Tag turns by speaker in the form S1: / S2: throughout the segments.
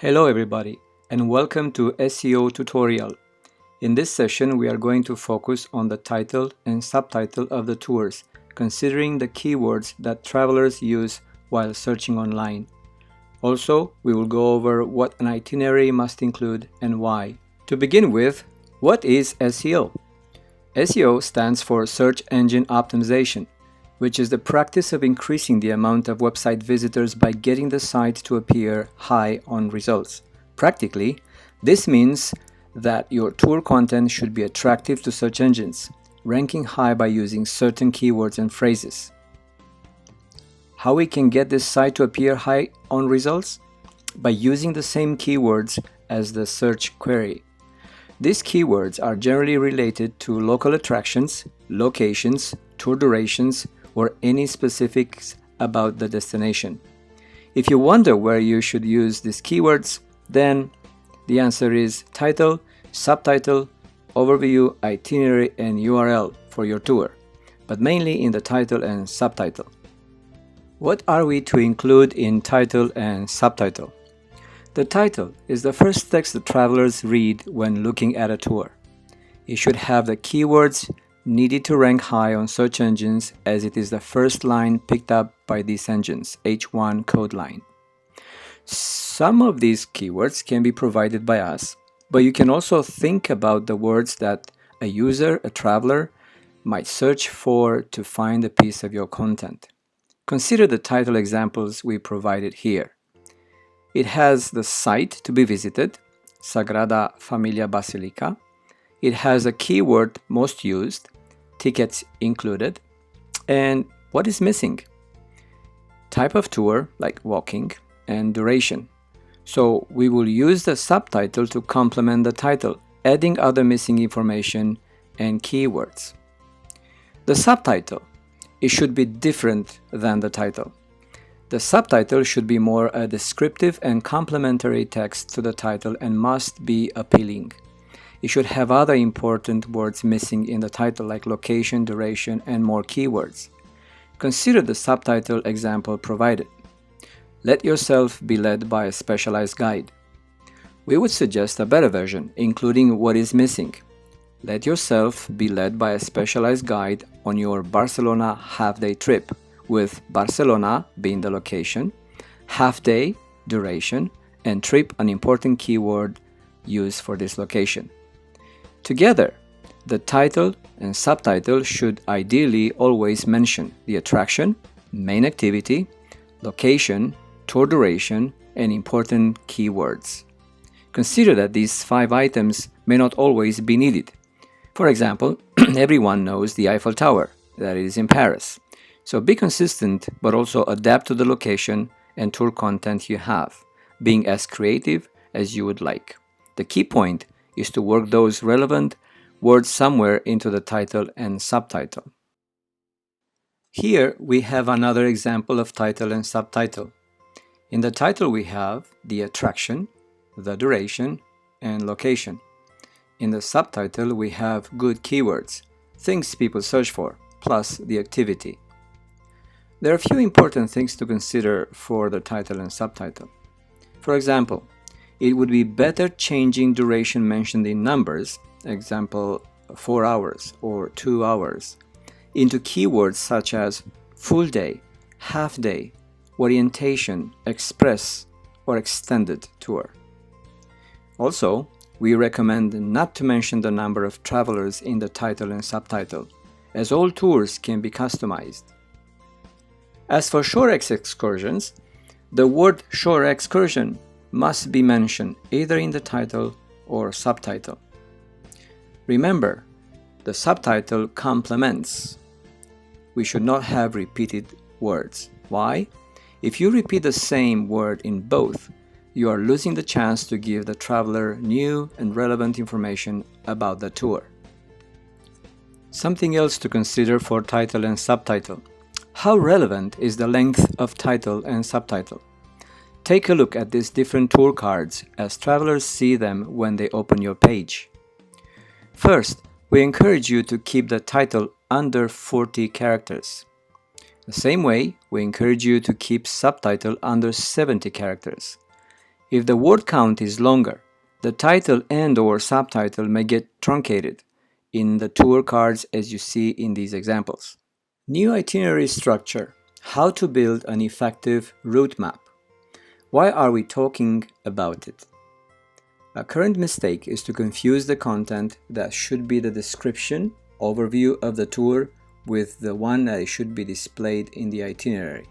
S1: Hello everybody and welcome to SEO tutorial. In this session we are going to focus on the title and subtitle of the tours, considering the keywords that travelers use while searching online. Also, we will go over what an itinerary must include and why. To begin with, what is SEO? SEO stands for Search Engine Optimization, which is the practice of increasing the amount of website visitors by getting the site to appear high on results. Practically, this means that your tour content should be attractive to search engines, ranking high by using certain keywords and phrases. How we can get this site to appear high on results? By using the same keywords as the search query. These keywords are generally related to local attractions, locations, tour durations, or any specifics about the destination. If you wonder where you should use these keywords, then the answer is title, subtitle, overview, itinerary, and URL for your tour, but mainly in the title and subtitle. What are we to include in title and subtitle? The title is the first text that travelers read when looking at a tour. It should have the keywords needed to rank high on search engines, as it is the first line picked up by these engines, H1 code line. Some of these keywords can be provided by us, but you can also think about the words that a user, a traveler, might search for to find a piece of your content. Consider the title examples we provided here. It has the site to be visited, Sagrada Familia Basilica. It has a keyword most used, tickets included, and what is missing? Type of tour, like walking, and duration. So we will use the subtitle to complement the title, adding other missing information and keywords. The subtitle, it should be different than the title. The subtitle should be more a descriptive and complementary text to the title and must be appealing. It should have other important words missing in the title, like location, duration, and more keywords. Consider the subtitle example provided. Let yourself be led by a specialized guide. We would suggest a better version, including what is missing. Let yourself be led by a specialized guide on your Barcelona half-day trip, with Barcelona being the location, half-day, duration, and trip an important keyword used for this location. Together, the title and subtitle should ideally always mention the attraction, main activity, location, tour duration, and important keywords. Consider that these 5 items may not always be needed. For example, everyone knows the Eiffel Tower, that is in Paris. So be consistent, but also adapt to the location and tour content you have, being as creative as you would like. The key point is to work those relevant words somewhere into the title and subtitle. Here we have another example of title and subtitle. In the title we have the attraction, the duration, and location. In the subtitle we have good keywords, things people search for, plus the activity. There are a few important things to consider for the title and subtitle. For example, it would be better changing duration mentioned in numbers, example 4 hours or 2 hours, into keywords such as full day, half day, orientation, express, or extended tour. Also, we recommend not to mention the number of travelers in the title and subtitle, as all tours can be customized. As for shore excursions, the word shore excursion must be mentioned either in the title or subtitle. Remember, the subtitle complements. We should not have repeated words. Why? If you repeat the same word in both, you are losing the chance to give the traveler new and relevant information about the tour. Something else to consider for title and subtitle. How relevant is the length of title and subtitle? Take a look at these different tour cards as travelers see them when they open your page. First, we encourage you to keep the title under 40 characters. The same way, we encourage you to keep subtitle under 70 characters. If the word count is longer, the title and/or subtitle may get truncated in the tour cards as you see in these examples. New itinerary structure. How to build an effective route map. Why are we talking about it? A current mistake is to confuse the content that should be the description, overview of the tour with the one that should be displayed in the itinerary.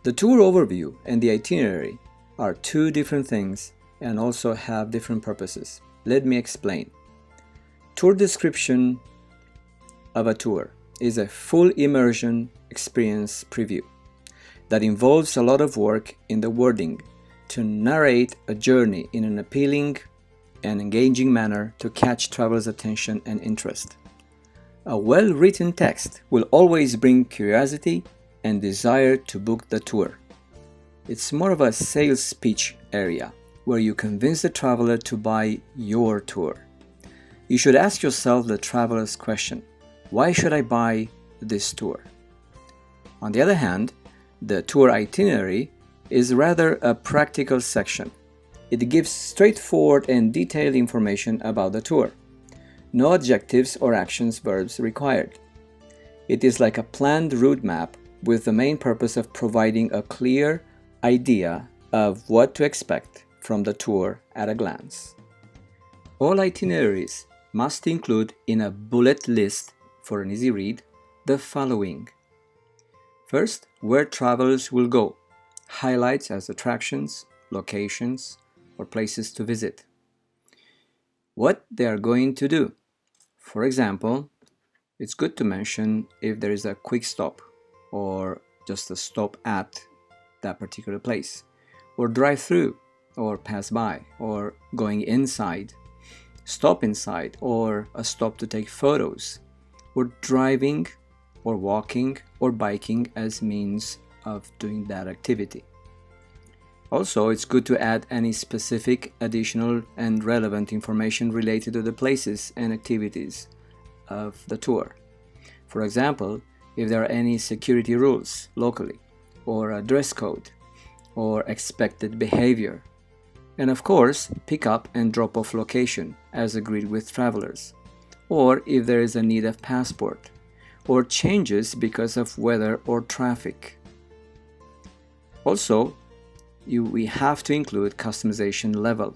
S1: The tour overview and the itinerary are two different things and also have different purposes. Let me explain. Tour description of a tour is a full immersion experience preview that involves a lot of work in the wording to narrate a journey in an appealing and engaging manner to catch travelers' attention and interest. A well-written text will always bring curiosity and desire to book the tour. It's more of a sales pitch area where you convince the traveler to buy your tour. You should ask yourself the traveler's question: why should I buy this tour? On the other hand, the tour itinerary is rather a practical section. It gives straightforward and detailed information about the tour. No adjectives or actions verbs required. It is like a planned route map with the main purpose of providing a clear idea of what to expect from the tour at a glance. All itineraries must include in a bullet list for an easy read the following. First, where travelers will go, highlights as attractions, locations, or places to visit. What they are going to do. For example, it's good to mention if there is a quick stop or just a stop at that particular place, or drive through, or pass by, or going inside, stop inside, or a stop to take photos, or driving, or walking, or biking as means of doing that activity. Also, it's good to add any specific, additional, and relevant information related to the places and activities of the tour. For example, if there are any security rules locally, or a dress code, or expected behavior. And of course, pick up and drop off location as agreed with travelers, or if there is a need of passport, or changes because of weather or traffic. Also, we have to include customization level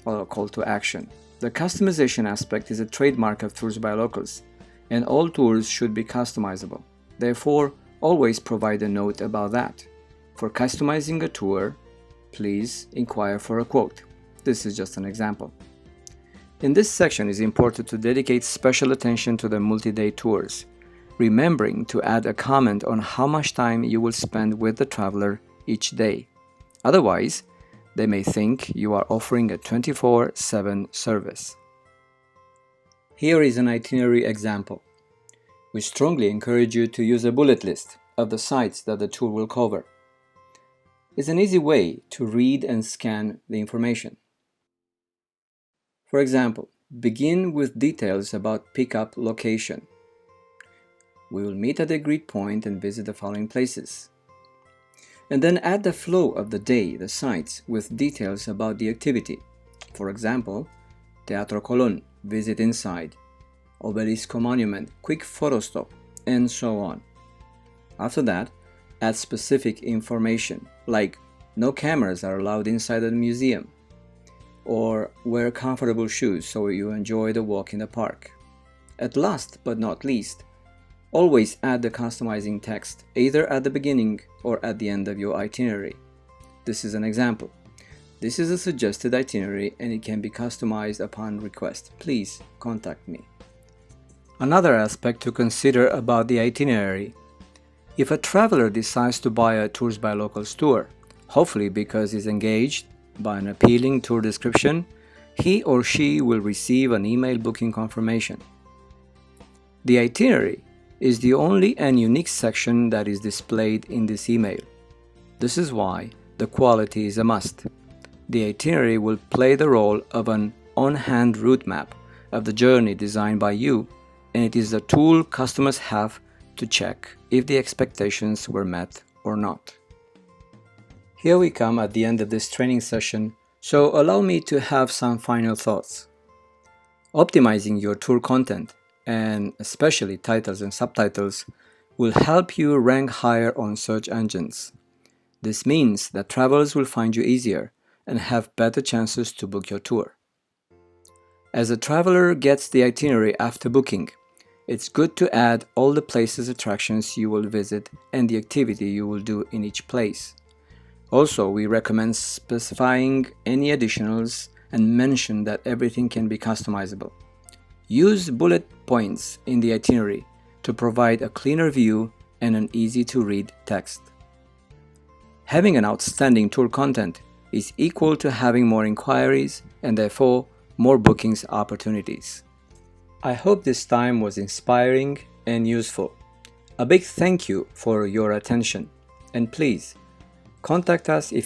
S1: or call to action. The customization aspect is a trademark of Tours by Locals, and all tours should be customizable. Therefore, always provide a note about that. For customizing a tour, please inquire for a quote. This is just an example. In this section, it is important to dedicate special attention to the multi-day tours, remembering to add a comment on how much time you will spend with the traveler each day. Otherwise, they may think you are offering a 24/7 service. Here is an itinerary example. We strongly encourage you to use a bullet list of the sites that the tour will cover. It's an easy way to read and scan the information. For example, begin with details about pickup location. We will meet at the agreed point and visit the following places. And then add the flow of the day, the sites, with details about the activity. For example, Teatro Colón, visit inside, Obelisco Monument, quick photo stop, and so on. After that, add specific information like no cameras are allowed inside the museum, or wear comfortable shoes so you enjoy the walk in the park. At last but not least, always add the customizing text either at the beginning or at the end of your itinerary. This is an example. This is a suggested itinerary and it can be customized upon request. Please contact me. Another aspect to consider about the itinerary. If a traveler decides to buy a Tours by Locals tour, hopefully because he's engaged by an appealing tour description, he or she will receive an email booking confirmation. The itinerary is the only and unique section that is displayed in this email. This is why the quality is a must. The itinerary will play the role of an on-hand route map of the journey designed by you, and it is the tool customers have to check if the expectations were met or not. Here we come at the end of this training session, so allow me to have some final thoughts. Optimizing your tour content, and especially titles and subtitles, will help you rank higher on search engines. This means that travelers will find you easier and have better chances to book your tour. As a traveler gets the itinerary after booking, it's good to add all the places, attractions you will visit and the activity you will do in each place. Also, we recommend specifying any additionals and mention that everything can be customizable. Use bullet points in the itinerary to provide a cleaner view and an easy-to-read text. Having an outstanding tour content is equal to having more inquiries and therefore more bookings opportunities. I hope this time was inspiring and useful. A big thank you for your attention, and please contact us if